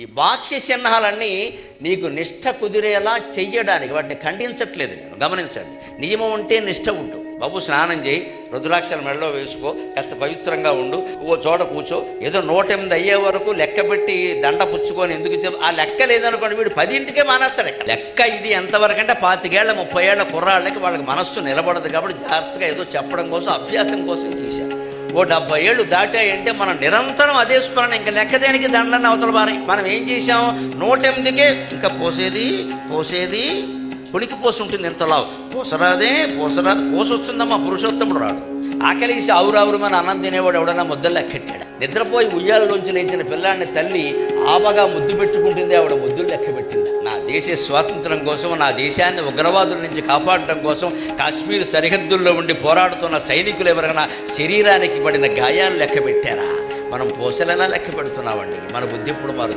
ఈ బాక్ష్య చిహ్నాలన్నీ నీకు నిష్ఠ కుదిరేలా చెయ్యడానికి, వాటిని ఖండించట్లేదు నేను. గమనించండి, నియమం ఉంటే నిష్ఠ ఉంటుంది. బాబు స్నానం చేయి, రుద్రాక్షల మెడలో వేసుకో, కాస్త పవిత్రంగా ఉండు, ఓ చోట కూర్చో, ఏదో 108 అయ్యే వరకు లెక్క పెట్టి దండ పుచ్చుకొని ఎందుకు ఆ లెక్క లేదనుకోండి, వీడు 10ంటికే మానేస్తాడు. లెక్క ఇది ఎంతవరకు అంటే 25 ఏళ్ల 30 ఏళ్ల కుర్రాళ్ళకి వాళ్ళకి మనస్సు నిలబడదు కాబట్టి జాగ్రత్తగా ఏదో చెప్పడం కోసం, అభ్యాసం కోసం చేశారు. ఓ 70 ఏళ్ళు దాటాయంటే మనం నిరంతరం అదే స్మరణ, ఇంకా లెక్క దేనికి దండని అవతల బారి. మనం ఏం చేసాం, 108కే ఇంకా పోసేది ఉనికి పోసి ఉంటుంది. ఎంతలావు పోసరాదు పోసొస్తుందమ్మా, పురుషోత్తముడు రాడు. ఆకలిసి ఆవురావురమని అన్నం తినేవాడు ఎవడన్నా ముద్దలు లెక్కెట్టాడు. నిద్రపోయి ఉయ్యాలలోంచి లేచిన పిల్లాడిని తల్లి ఆబగా ముద్దు పెట్టుకుంటుంది, ఆవిడ ముద్దులు లెక్క పెట్టింది. నా దేశ స్వాతంత్రం కోసం, నా దేశాన్ని ఉగ్రవాదుల నుంచి కాపాడటం కోసం కాశ్మీర్ సరిహద్దుల్లో ఉండి పోరాడుతున్న సైనికులు ఎవరైనా శరీరానికి పడిన గాయాలు లెక్క పెట్టారా? మనం పోసలెలా లెక్క పెడుతున్నామండి. మన బుద్ధి ఇప్పుడు మారుతుంది.